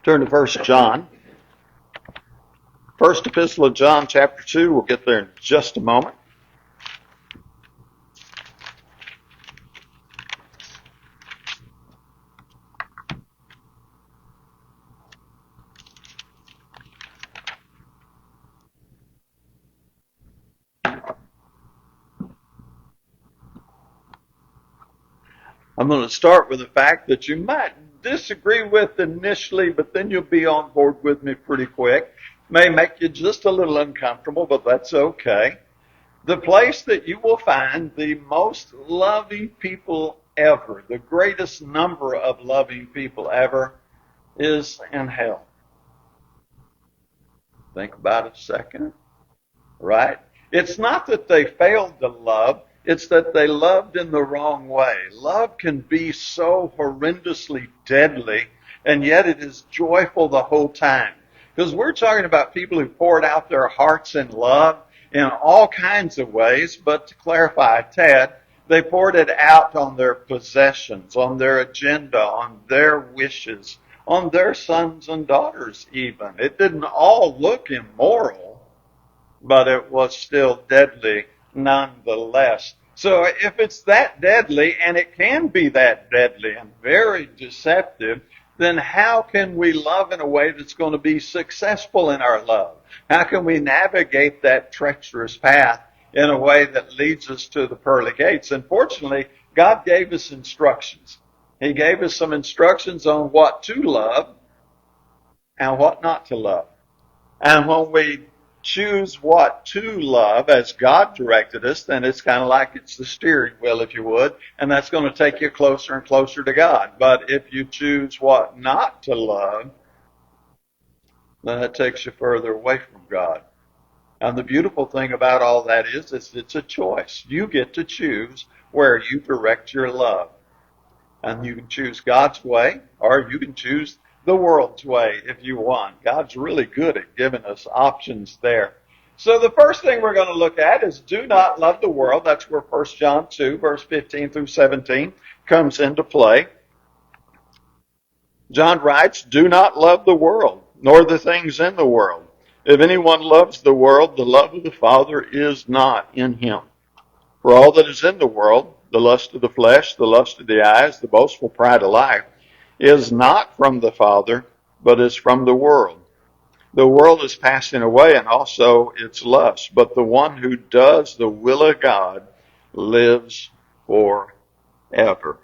Turn to 1 John. First epistle of John, chapter 2. We'll get there in just a moment. I'm going to start with the fact that you might disagree with initially, but then you'll be on board with me pretty quick. May make you just a little uncomfortable, but that's okay. The place that you will find the most loving people ever, the greatest number of loving people ever, is in hell. Think about it a second. Right? It's not that they failed to love, it's that they loved in the wrong way. Love can be so horrendously deadly, and yet it is joyful the whole time. Because we're talking about people who poured out their hearts in love in all kinds of ways, but to clarify a tad, they poured it out on their possessions, on their agenda, on their wishes, on their sons and daughters even. It didn't all look immoral, but it was still deadly nonetheless. So if it's that deadly, and it can be that deadly and very deceptive, then how can we love in a way that's going to be successful in our love? How can we navigate that treacherous path in a way that leads us to the pearly gates? And fortunately, God gave us instructions. He gave us some instructions on what to love and what not to love. And when we choose what to love as God directed us, then it's kind of like it's the steering wheel, if you would, and that's going to take you closer and closer to God. But if you choose what not to love, then it takes you further away from God. And the beautiful thing about all that is it's a choice. You get to choose where you direct your love. And you can choose God's way, or you can choose the world's way if you want. God's really good at giving us options there. So the first thing we're going to look at is do not love the world. That's where 1 John 2, verse 15 through 17 comes into play. John writes, do not love the world, nor the things in the world. If anyone loves the world, the love of the Father is not in him. For all that is in the world, the lust of the flesh, the lust of the eyes, the boastful pride of life, is not from the Father, but is from the world. The world is passing away and also its lust, but the one who does the will of God lives forever.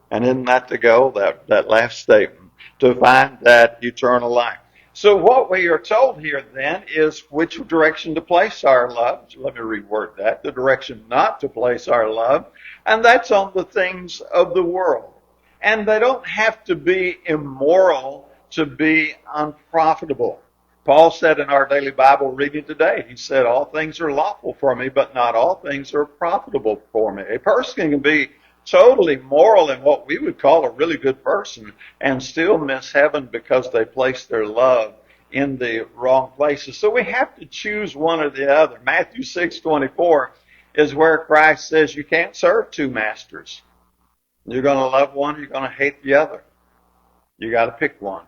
And isn't that the goal, that last statement, to find that eternal life? So what we are told here then is which direction to place our love. Let me reword that. The direction not to place our love. And that's on the things of the world. And they don't have to be immoral to be unprofitable. Paul said in our daily Bible reading today, he said, all things are lawful for me, but not all things are profitable for me. A person can be totally moral and what we would call a really good person and still miss heaven because they place their love in the wrong places. So we have to choose one or the other. Matthew 6:24 is where Christ says you can't serve two masters. You're going to love one, you're going to hate the other. You got to pick one.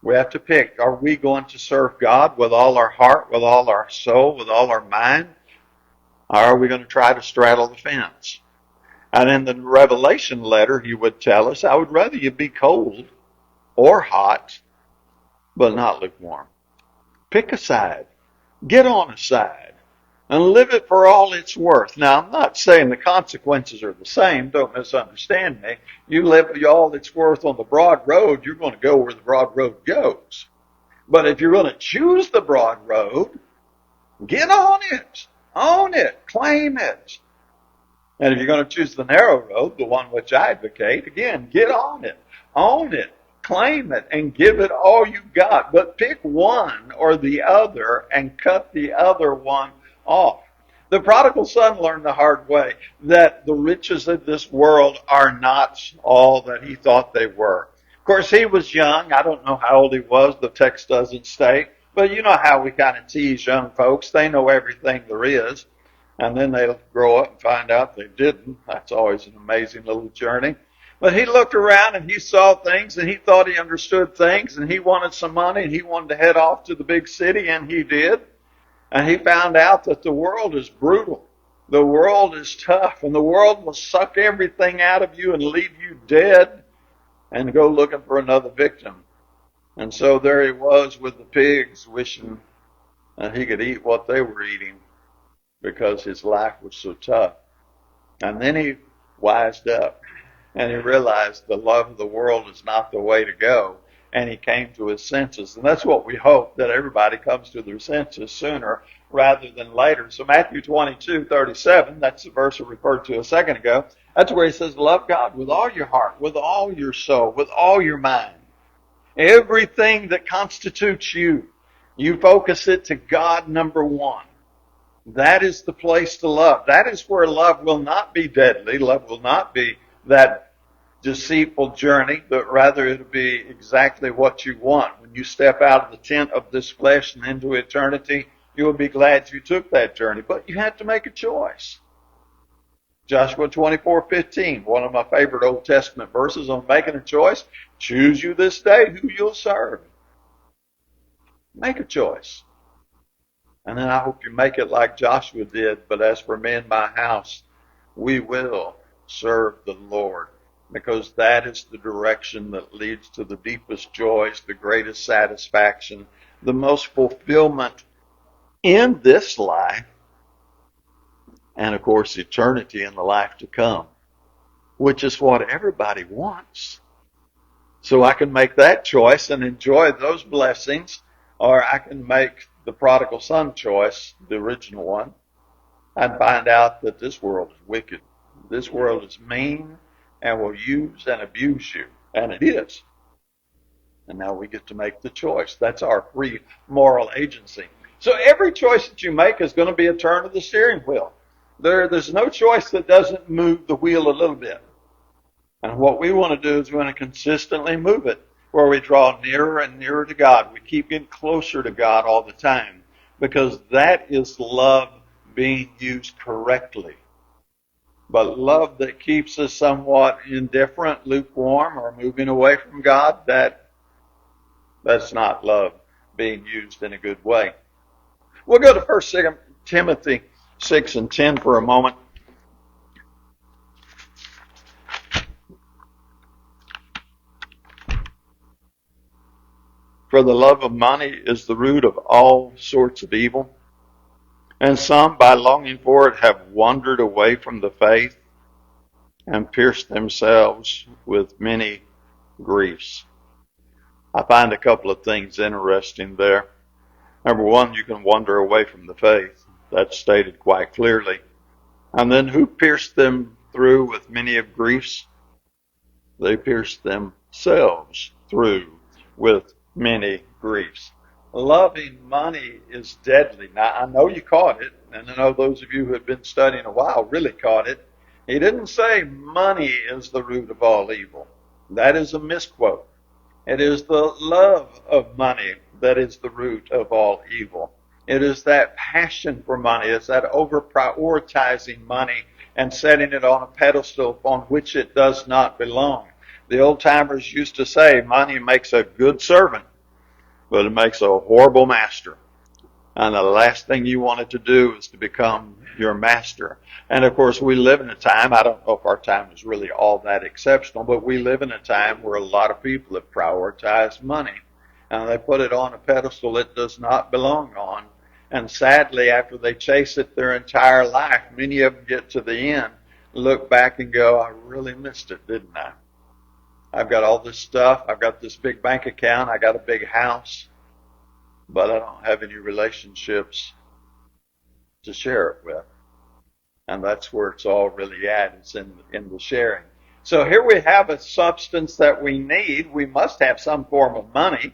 We have to pick. Are we going to serve God with all our heart, with all our soul, with all our mind? Or are we going to try to straddle the fence? And in the Revelation letter, he would tell us, I would rather you be cold or hot, but not lukewarm. Pick a side. Get on a side. And live it for all it's worth. Now, I'm not saying the consequences are the same. Don't misunderstand me. You live all it's worth on the broad road, you're going to go where the broad road goes. But if you're going to choose the broad road, get on it. Own it. Claim it. And if you're going to choose the narrow road, the one which I advocate, again, get on it, own it, claim it, and give it all you've got. But pick one or the other and cut the other one off. The prodigal son learned the hard way that the riches of this world are not all that he thought they were. Of course, he was young. I don't know how old he was. The text doesn't state. But you know how we kind of tease young folks. They know everything there is. And then they'll grow up and find out they didn't. That's always an amazing little journey. But he looked around and he saw things and he thought he understood things and he wanted some money and he wanted to head off to the big city, and he did. And he found out that the world is brutal. The world is tough, and the world will suck everything out of you and leave you dead and go looking for another victim. And so there he was with the pigs, wishing that he could eat what they were eating because his life was so tough. And then he wised up and he realized the love of the world is not the way to go. And he came to his senses. And that's what we hope, that everybody comes to their senses sooner rather than later. So Matthew 22:37, that's the verse I referred to a second ago. That's where he says, love God with all your heart, with all your soul, with all your mind. Everything that constitutes you, you focus it to God number one. That is the place to love. That is where love will not be deadly. Love will not be that deceitful journey, but rather it'll be exactly what you want. When you step out of the tent of this flesh and into eternity, you will be glad you took that journey. But you have to make a choice. Joshua 24:15, one of my favorite Old Testament verses on making a choice. Choose you this day who you'll serve. Make a choice. And then I hope you make it like Joshua did. But as for me and my house, we will serve the Lord, because that is the direction that leads to the deepest joys, the greatest satisfaction, the most fulfillment in this life, and of course eternity in the life to come, which is what everybody wants. So I can make that choice and enjoy those blessings, or I can make the prodigal son choice, the original one, and find out that this world is wicked. This world is mean and will use and abuse you. And it is. And now we get to make the choice. That's our free moral agency. So every choice that you make is going to be a turn of the steering wheel. There's no choice that doesn't move the wheel a little bit. And what we want to do is we want to consistently move it, where we draw nearer and nearer to God. We keep getting closer to God all the time, because that is love being used correctly. But love that keeps us somewhat indifferent, lukewarm, or moving away from God, that's not love being used in a good way. We'll go to 1 Timothy 6:10 for a moment. For the love of money is the root of all sorts of evil, and some, by longing for it, have wandered away from the faith and pierced themselves with many griefs. I find a couple of things interesting there. Number one, you can wander away from the faith. That's stated quite clearly. And then who pierced them through with many of griefs? They pierced themselves through with many griefs. Loving money is deadly. Now, I know you caught it, and I know those of you who have been studying a while really caught it. He didn't say money is the root of all evil. That is a misquote. It is the love of money that is the root of all evil. It is that passion for money. It's that over-prioritizing money and setting it on a pedestal on which it does not belong. The old-timers used to say money makes a good servant, but it makes a horrible master. And the last thing you wanted to do is to become your master. And of course, we live in a time, I don't know if our time is really all that exceptional, but we live in a time where a lot of people have prioritized money. And they put it on a pedestal it does not belong on. And sadly, after they chase it their entire life, many of them get to the end, look back and go, I really missed it, didn't I? I've got all this stuff. I've got this big bank account. I got a big house. But I don't have any relationships to share it with. And that's where it's all really at. It's in the sharing. So here we have a substance that we need. We must have some form of money.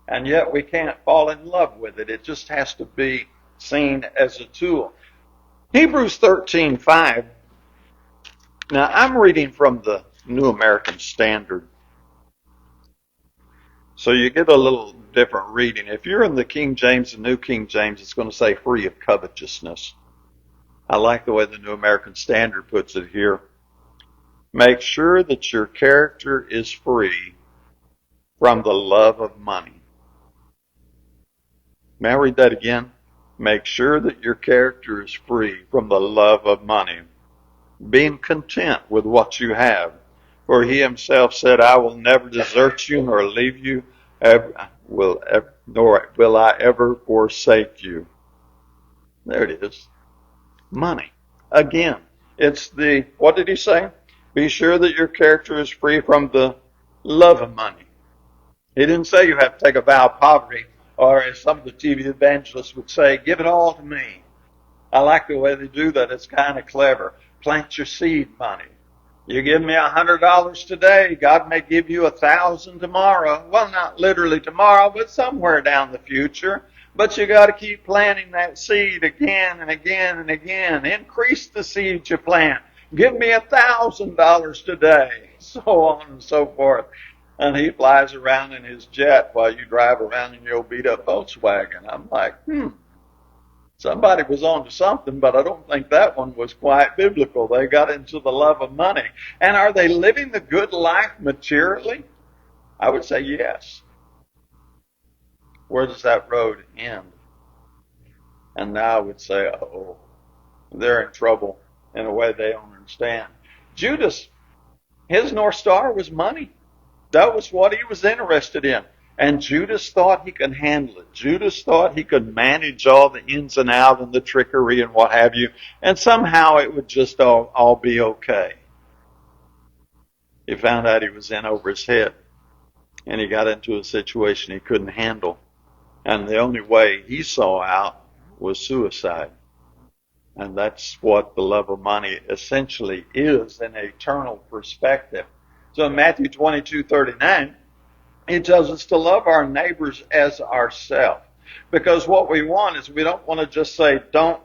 And yet we can't fall in love with it. It just has to be seen as a tool. Hebrews 13:5. Now I'm reading from the New American Standard. So you get a little different reading. If you're in the King James and New King James, it's going to say free of covetousness. I like the way the New American Standard puts it here. Make sure that your character is free from the love of money. May I read that again? Make sure that your character is free from the love of money, being content with what you have. For he himself said, I will never desert you nor leave you, nor will I ever forsake you. There it is. Money. Again, it's what did he say? Be sure that your character is free from the love of money. He didn't say you have to take a vow of poverty, or as some of the TV evangelists would say, give it all to me. I like the way they do that. It's kind of clever. Plant your seed money. You give me $100 today, God may give you 1,000 tomorrow. Well, not literally tomorrow, but somewhere down the future. But you got to keep planting that seed again and again and again. Increase the seeds you plant. Give me $1,000 today, so on and so forth. And he flies around in his jet while you drive around in your beat up Volkswagen. I'm like, somebody was on to something, but I don't think that one was quite biblical. They got into the love of money. And are they living the good life materially? I would say yes. Where does that road end? And now I would say, they're in trouble in a way they don't understand. Judas, his North Star was money. That was what he was interested in. And Judas thought he could handle it. Judas thought he could manage all the ins and outs and the trickery and what have you. And somehow it would just all be okay. He found out he was in over his head. And he got into a situation he couldn't handle. And the only way he saw out was suicide. And that's what the love of money essentially is in an eternal perspective. So in Matthew 22:39, it tells us to love our neighbors as ourselves. Because what we want is we don't want to just say don't.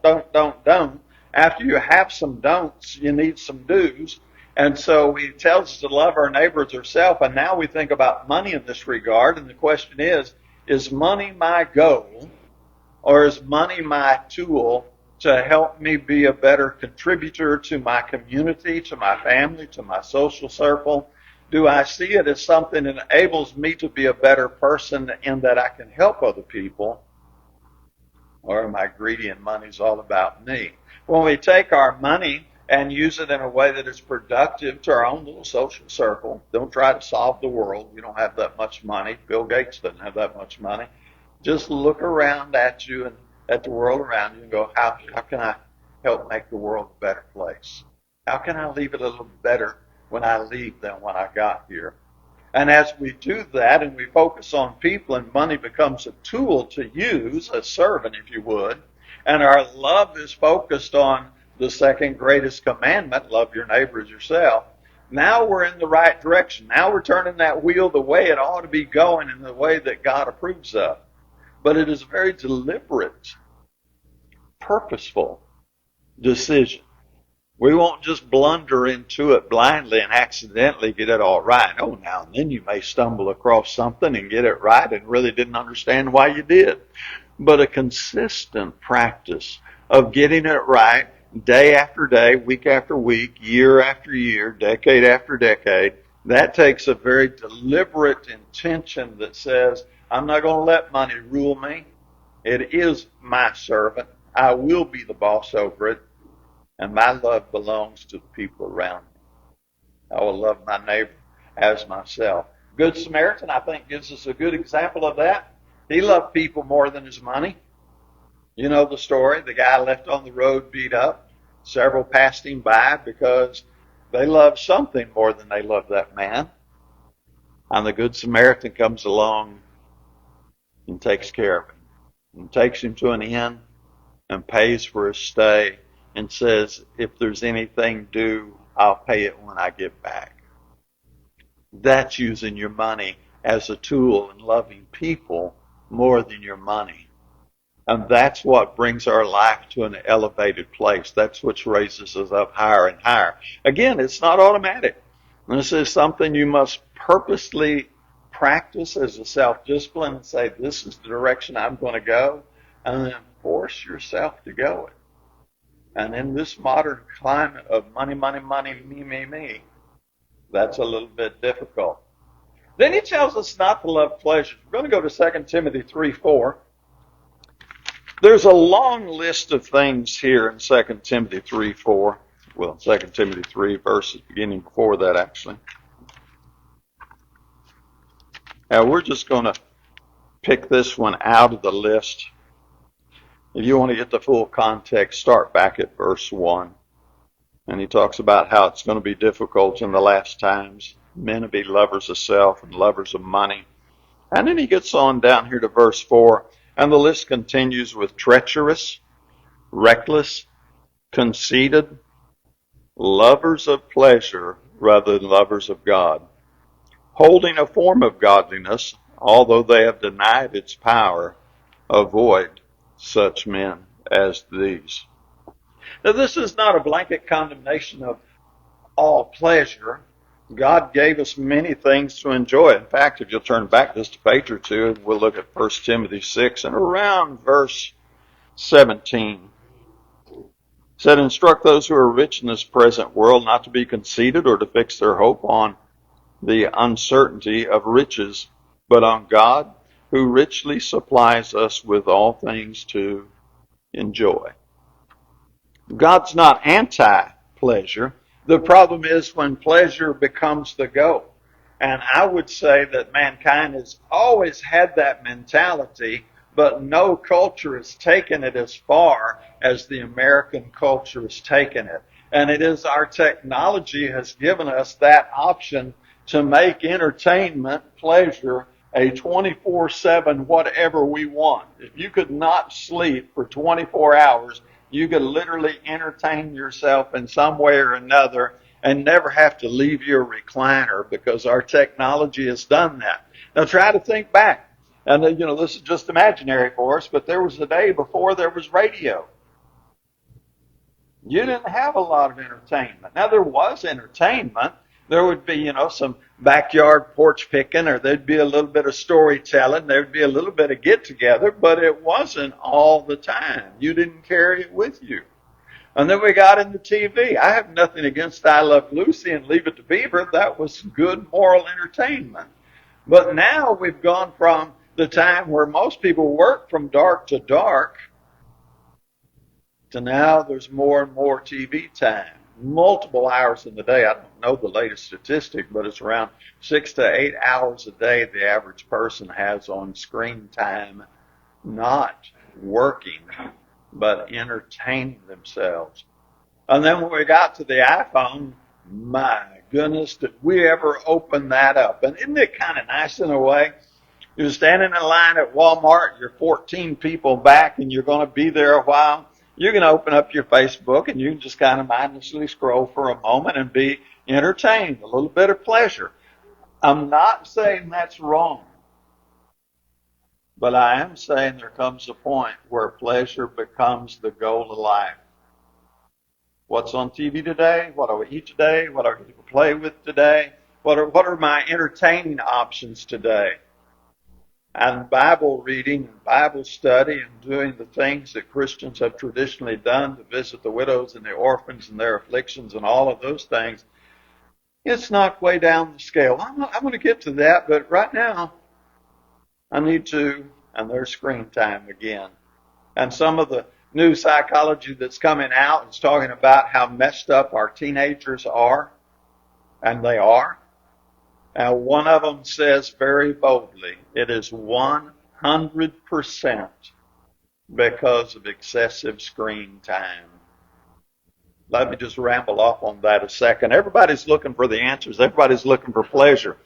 After you have some don'ts, you need some do's. And so he tells us to love our neighbors as ourselves. And now we think about money in this regard. And the question is money my goal or is money my tool to help me be a better contributor to my community, to my family, to my social circle? Do I see it as something that enables me to be a better person in that I can help other people? Or am I greedy and money's all about me? When we take our money and use it in a way that is productive to our own little social circle, don't try to solve the world. You don't have that much money. Bill Gates doesn't have that much money. Just look around at you and at the world around you and go, how can I help make the world a better place? How can I leave it a little better when I leave than when I got here? And as we do that and we focus on people and money becomes a tool to use, a servant if you would, and our love is focused on the second greatest commandment, love your neighbor as yourself, now we're in the right direction. Now we're turning that wheel the way it ought to be going in the way that God approves of. But it is a very deliberate, purposeful decision. We won't just blunder into it blindly and accidentally get it all right. Oh, now and then you may stumble across something and get it right and really didn't understand why you did. But a consistent practice of getting it right day after day, week after week, year after year, decade after decade, that takes a very deliberate intention that says, I'm not going to let money rule me. It is my servant. I will be the boss over it. And my love belongs to the people around me. I will love my neighbor as myself. Good Samaritan, I think, gives us a good example of that. He loved people more than his money. You know the story. The guy left on the road beat up. Several passed him by because they loved something more than they loved that man. And the Good Samaritan comes along and takes care of him. And takes him to an inn and pays for his stay and says, if there's anything due, I'll pay it when I get back. That's using your money as a tool in loving people more than your money. And that's what brings our life to an elevated place. That's what raises us up higher and higher. Again, it's not automatic. This is something you must purposely practice as a self-discipline and say, this is the direction I'm going to go, and then force yourself to go it. And in this modern climate of money, me, That's a little bit difficult. Then he tells us not to love pleasures. We're going to go to 2 Timothy 3:4. There's a long list of things here in 2 Timothy 3:4. Well, 2 Timothy 3 verses beginning before that, actually. Now, we're just going to pick this one out of the list. If you want to get the full context, start back at verse 1. And he talks about how it's going to be difficult in the last times. Men will be lovers of self and lovers of money. And then he gets on down here to verse 4, and the list continues with treacherous, reckless, conceited, lovers of pleasure rather than lovers of God, holding a form of godliness, although they have denied its power. Avoid such men as these. Now, this is not a blanket condemnation of all pleasure. God gave us many things to enjoy. In fact, if you'll turn back just a page or two, we'll look at 1 Timothy 6 and around verse 17. It said, instruct those who are rich in this present world not to be conceited or to fix their hope on the uncertainty of riches, but on God, who richly supplies us with all things to enjoy. God's not anti-pleasure. The problem is when pleasure becomes the goal. And I would say that mankind has always had that mentality, but no culture has taken it as far as the American culture has taken it. And it is our technology has given us that option to make entertainment, pleasure, a 24/7 whatever we want. If you could not sleep for 24 hours, you could literally entertain yourself in some way or another and never have to leave your recliner because our technology has done that. Now try to think back. And this is just imaginary for us, but there was a day before there was radio. You didn't have a lot of entertainment. Now there was entertainment. There would be, some backyard porch picking, or there'd be a little bit of storytelling. There'd be a little bit of get together, but it wasn't all the time. You didn't carry it with you. And then we got into TV. I have nothing against I Love Lucy and Leave It to Beaver. That was good moral entertainment. But now we've gone from the time where most people work from dark to dark to now there's more and more TV time. Multiple hours in the day. I don't know the latest statistic, but it's around 6 to 8 hours a day the average person has on screen time, not working, but entertaining themselves. And then when we got to the iPhone, my goodness, did we ever open that up? And isn't it kind of nice in a way? You're standing in line at Walmart, you're 14 people back, and you're going to be there a while. You can open up your Facebook and you can just kind of mindlessly scroll for a moment and be entertained, a little bit of pleasure. I'm not saying that's wrong, but I am saying there comes a point where pleasure becomes the goal of life. What's on TV today? What do we eat today? What are people play with today? What are my entertaining options today? And Bible reading and Bible study and doing the things that Christians have traditionally done to visit the widows and the orphans and their afflictions and all of those things, it's knocked way down the scale. I'm going to get to that, but right now I need to, and there's screen time again. And some of the new psychology that's coming out is talking about how messed up our teenagers are, and they are. And one of them says very boldly, it is 100% because of excessive screen time. Let me just ramble off on that a second. Everybody's looking for the answers. Everybody's looking for pleasure.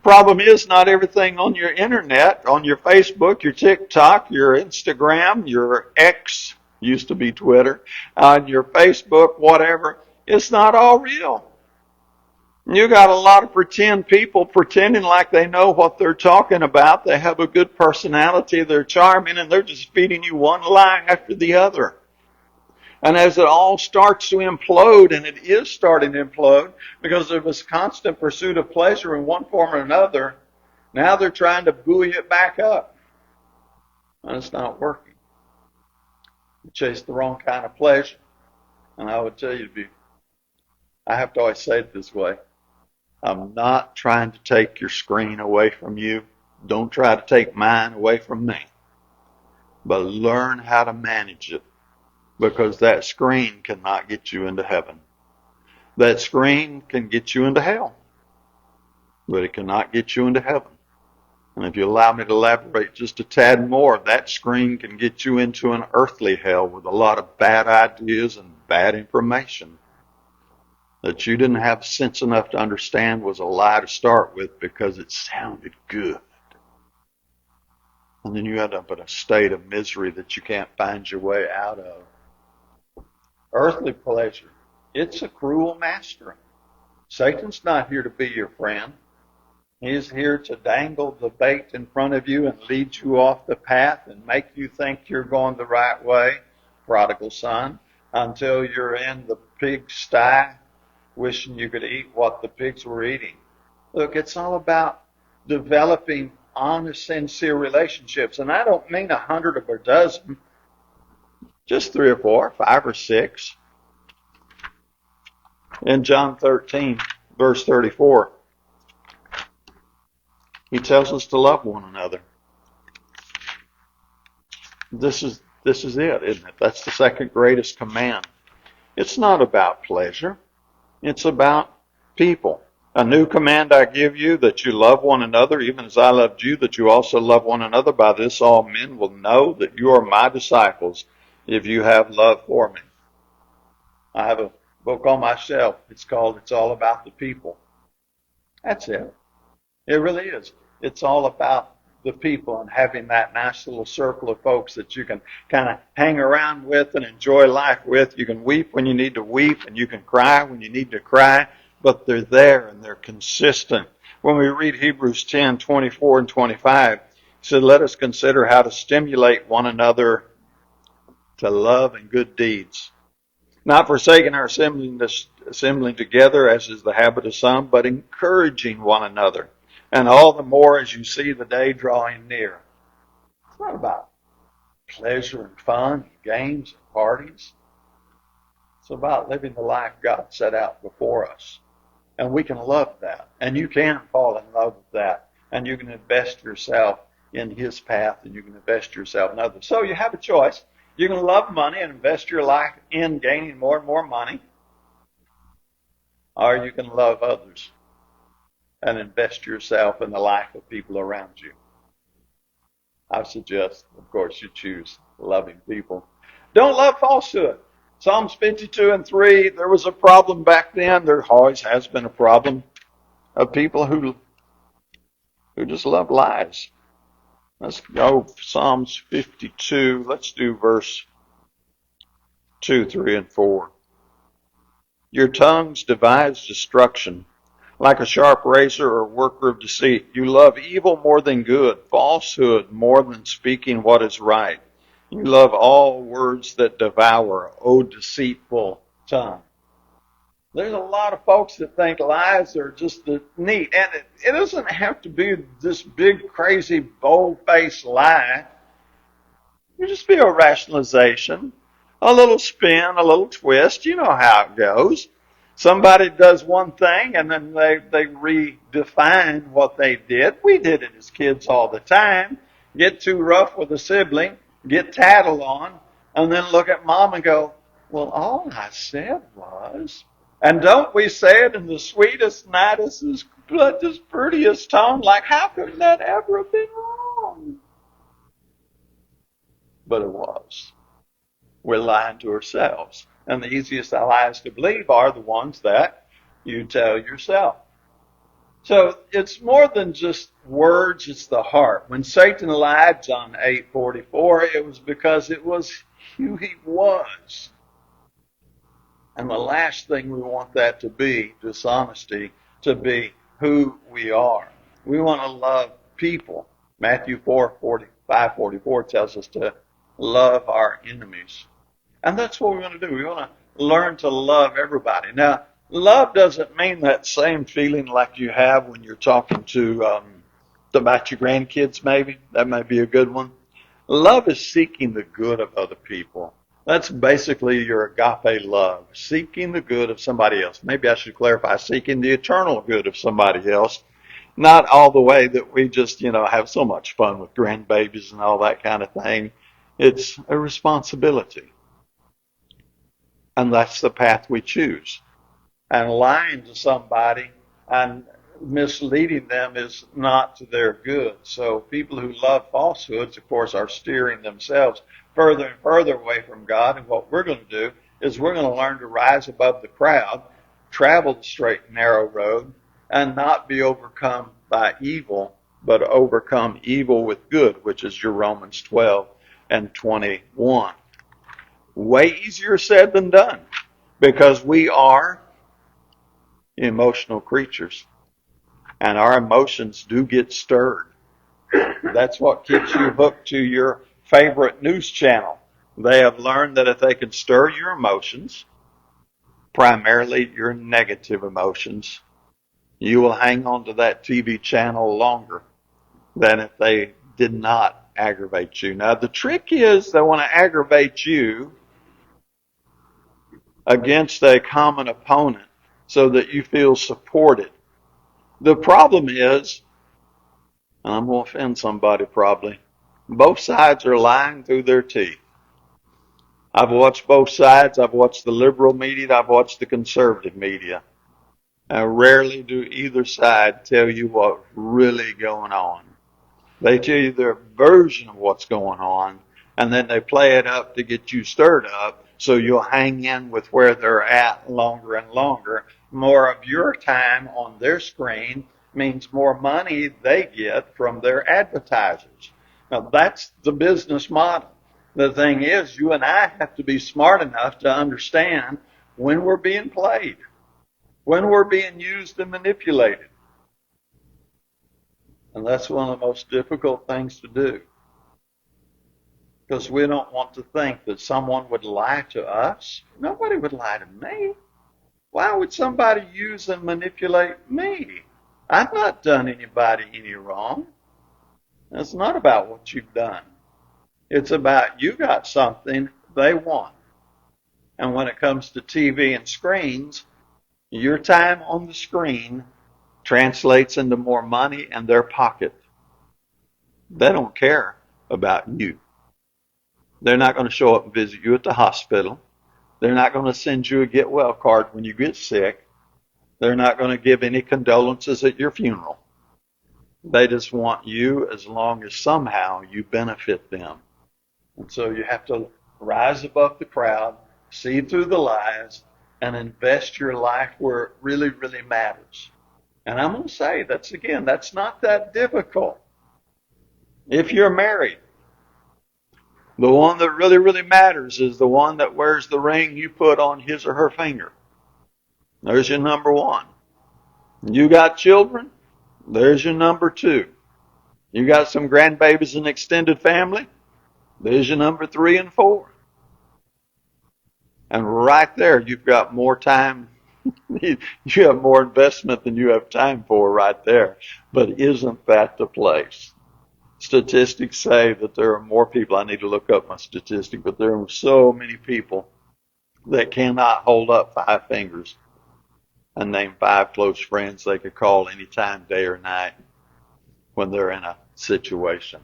Problem is, not everything on your internet, on your Facebook, your TikTok, your Instagram, your X, used to be Twitter, on your Facebook, whatever, it's not all real. You got a lot of pretend people pretending like they know what they're talking about. They have a good personality. They're charming, and they're just feeding you one lie after the other. And as it all starts to implode, and it is starting to implode because there was constant pursuit of pleasure in one form or another, now they're trying to buoy it back up. And it's not working. You chase the wrong kind of pleasure. And I would tell you, I have to always say it this way. I'm not trying to take your screen away from you. Don't try to take mine away from me. But learn how to manage it, because that screen cannot get you into heaven. That screen can get you into hell, but it cannot get you into heaven. And if you allow me to elaborate just a tad more, that screen can get you into an earthly hell with a lot of bad ideas and bad information that you didn't have sense enough to understand was a lie to start with because it sounded good. And then you end up in a state of misery that you can't find your way out of. Earthly pleasure, it's a cruel master. Satan's not here to be your friend. He's here to dangle the bait in front of you and lead you off the path and make you think you're going the right way, prodigal son, until you're in the pigsty wishing you could eat what the pigs were eating. Look, it's all about developing honest, sincere relationships. And I don't mean 100 or a dozen, just 3 or 4, 5 or 6. In John 13, verse 34, he tells us to love one another. This is it, isn't it? That's the second greatest command. It's not about pleasure. It's about people. A new command I give you, that you love one another, even as I loved you, that you also love one another. By this all men will know that you are my disciples, if you have love for me. I have a book on my shelf. It's called It's All About the People. That's it. It really is. It's all about the people and having that nice little circle of folks that you can kind of hang around with and enjoy life with. You can weep when you need to weep, and you can cry when you need to cry, but they're there and they're consistent. When we read Hebrews 10:24 and 25, it said, let us consider how to stimulate one another to love and good deeds, not forsaking our assembling together, as is the habit of some, but encouraging one another, and all the more as you see the day drawing near. It's not about pleasure and fun and games and parties. It's about living the life God set out before us. And we can love that. And you can fall in love with that. And you can invest yourself in His path, and you can invest yourself in others. So you have a choice. You can love money and invest your life in gaining more and more money, or you can love others and invest yourself in the life of people around you. I suggest, of course, you choose loving people. Don't love falsehood. Psalms 52 and 3, there was a problem back then. There always has been a problem of people who just love lies. Let's go Psalms 52. Let's do verse 2, 3, and 4. Your tongues devise destruction, like a sharp razor or worker of deceit. You love evil more than good, falsehood more than speaking what is right. You love all words that devour, O deceitful tongue. There's a lot of folks that think lies are just neat. And it doesn't have to be this big, crazy, bold-faced lie. It just be a rationalization, a little spin, a little twist. You know how it goes. Somebody does one thing and then they redefine what they did. We did it as kids all the time. Get too rough with a sibling, get tattled on, and then look at mom and go, well, all I said was... And don't we say it in the sweetest, nicest, just prettiest tone, like, how could that ever have been wrong? But it was. We're lying to ourselves. And the easiest lies to believe are the ones that you tell yourself. So it's more than just words, it's the heart. When Satan lied, John 8:44, it was because it was who he was. And the last thing we want that to be, dishonesty, to be who we are. We want to love people. Matthew 5:44 tells us to love our enemies. And that's what we want to do. We want to learn to love everybody. Now, love doesn't mean that same feeling like you have when you're talking to about your grandkids, maybe. That might be a good one. Love is seeking the good of other people. That's basically your agape love, seeking the good of somebody else. Maybe I should clarify, seeking the eternal good of somebody else. Not all the way that we just, have so much fun with grandbabies and all that kind of thing. It's a responsibility. And that's the path we choose. And lying to somebody and misleading them is not to their good. So people who love falsehoods, of course, are steering themselves further and further away from God. And what we're going to do is we're going to learn to rise above the crowd, travel the straight and narrow road, and not be overcome by evil, but overcome evil with good, which is your Romans 12 and 21. Way easier said than done, because we are emotional creatures, and our emotions do get stirred. That's what keeps you hooked to your favorite news channel. They have learned that if they can stir your emotions, primarily your negative emotions, you will hang on to that TV channel longer than if they did not aggravate you. Now, the trick is they want to aggravate you against a common opponent so that you feel supported. The problem is, and I'm going to offend somebody probably, both sides are lying through their teeth. I've watched both sides. I've watched the liberal media. I've watched the conservative media. And rarely do either side tell you what's really going on. They tell you their version of what's going on, and then they play it up to get you stirred up so you'll hang in with where they're at longer and longer. More of your time on their screen means more money they get from their advertisers. Now, that's the business model. The thing is, you and I have to be smart enough to understand when we're being played, when we're being used and manipulated. And that's one of the most difficult things to do. Because we don't want to think that someone would lie to us. Nobody would lie to me. Why would somebody use and manipulate me? I've not done anybody any wrong. It's not about what you've done. It's about you got something they want. And when it comes to TV and screens, your time on the screen translates into more money in their pocket. They don't care about you. They're not going to show up and visit you at the hospital. They're not going to send you a get well card when you get sick. They're not going to give any condolences at your funeral. They just want you as long as somehow you benefit them. And so you have to rise above the crowd, see through the lies, and invest your life where it really, really matters. And I'm going to say, that's not that difficult. If you're married, the one that really, really matters is the one that wears the ring you put on his or her finger. There's your number one. You got children? There's your number two. You got some grandbabies and extended family? There's your number 3 and 4. And right there, you've got more time. You have more investment than you have time for right there. But isn't that the place? Statistics say that there are more people. I need to look up my statistic, but there are so many people that cannot hold up 5 fingers and name 5 close friends they could call any time, day or night, when they're in a situation.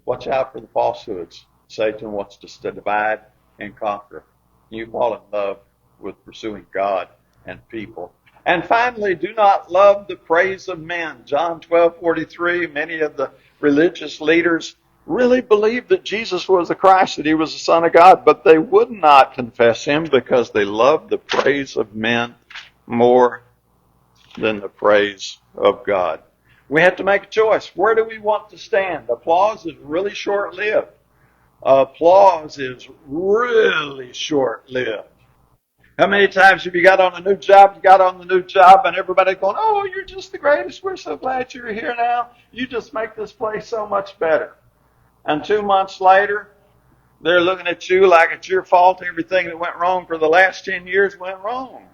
Watch out for the falsehoods. Satan wants to divide and conquer. You fall in love with pursuing God and people. And finally, do not love the praise of men. John 12:43, many of the religious leaders really believed that Jesus was the Christ, that he was the Son of God, but they would not confess him because they loved the praise of men more than the praise of God. We have to make a choice. Where do we want to stand? Applause is really short-lived. Applause is really short-lived. How many times have you got on a new job, and everybody's going, oh, you're just the greatest. We're so glad you're here now. You just make this place so much better. And 2 months later, they're looking at you like it's your fault. Everything that went wrong for the last 10 years went wrong.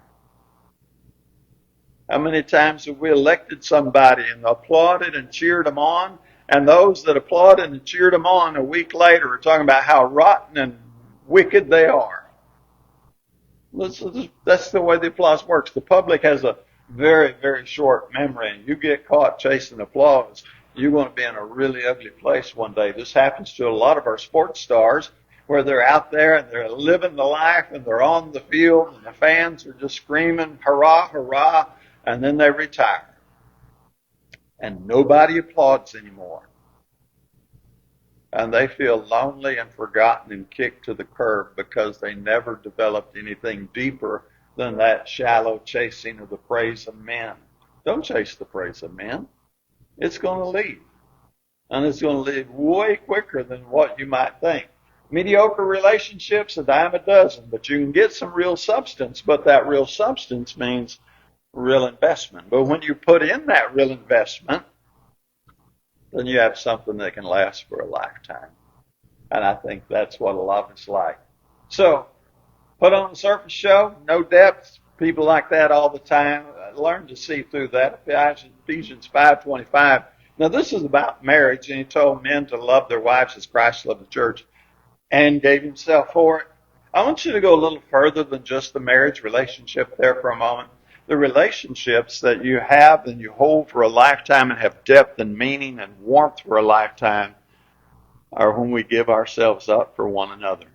How many times have we elected somebody and applauded and cheered them on, And those that applauded and cheered them on a week later are talking about how rotten and wicked they are. That's the way the applause works. The public has a very, very short memory, and you get caught chasing applause, you're going to be in a really ugly place one day. This happens to a lot of our sports stars, where they're out there and they're living the life and they're on the field and the fans are just screaming, hurrah, hurrah, and then they retire. And nobody applauds anymore. And they feel lonely and forgotten and kicked to the curb because they never developed anything deeper than that shallow chasing of the praise of men. Don't chase the praise of men. It's going to leave. And it's going to leave way quicker than what you might think. Mediocre relationships, a dime a dozen, but you can get some real substance, but that real substance means real investment. But when you put in that real investment, then you have something that can last for a lifetime. And I think that's what a lot of us like. So, put on the surface show, no depth, people like that all the time. Learn to see through that. Ephesians 5:25. Now, this is about marriage, and he told men to love their wives as Christ loved the church and gave himself for it. I want you to go a little further than just the marriage relationship there for a moment. The relationships that you have and you hold for a lifetime and have depth and meaning and warmth for a lifetime are when we give ourselves up for one another.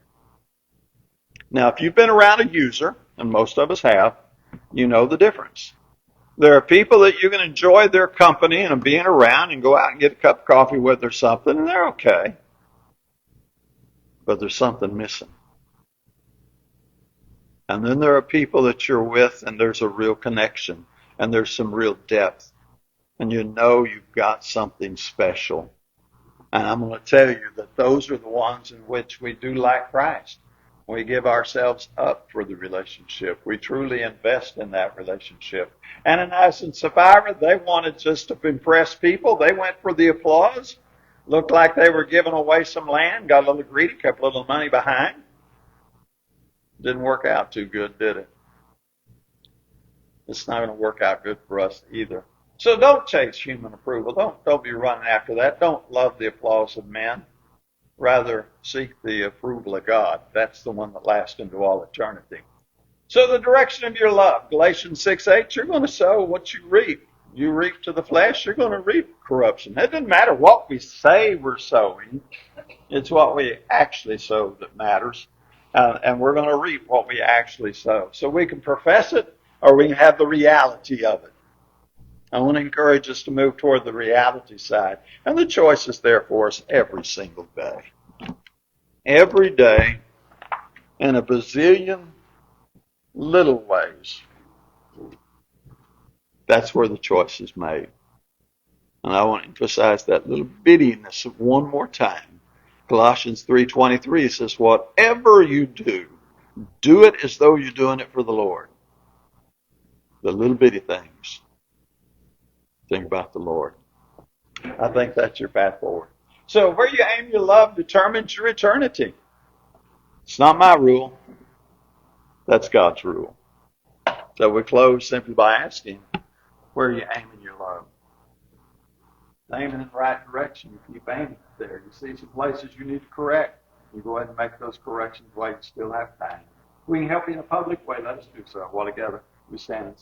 Now, if you've been around a user, and most of us have, you know the difference. There are people that you can enjoy their company and being around and go out and get a cup of coffee with or something, and they're okay. But there's something missing. And then there are people that you're with and there's a real connection and there's some real depth. And you know you've got something special. And I'm going to tell you that those are the ones in which we do like Christ. We give ourselves up for the relationship. We truly invest in that relationship. Ananias and Sapphira, they wanted just to impress people. They went for the applause. Looked like they were giving away some land, got a little greedy, kept a little money behind. Didn't work out too good, did it? It's not going to work out good for us either. So don't chase human approval. Don't be running after that. Don't love the applause of men. Rather, seek the approval of God. That's the one that lasts into all eternity. So the direction of your love, Galatians 6:8, you're going to sow what you reap. You reap to the flesh, you're going to reap corruption. It doesn't matter what we say we're sowing. It's what we actually sow that matters. And we're going to reap what we actually sow. So we can profess it or we can have the reality of it. I want to encourage us to move toward the reality side. And the choice is there for us every single day. Every day, in a bazillion little ways. That's where the choice is made. And I want to emphasize that little bittiness one more time. Colossians 3:23 says, whatever you do, do it as though you're doing it for the Lord. The little bitty things. Think about the Lord. I think that's your path forward. So where you aim your love determines your eternity. It's not my rule. That's God's rule. So we close simply by asking, where are you aiming your love? Aiming in the right direction. You keep aiming there. You see some places you need to correct. You go ahead and make those corrections while you still have time. We can help you in a public way. Let us do so. While together, we stand and sing.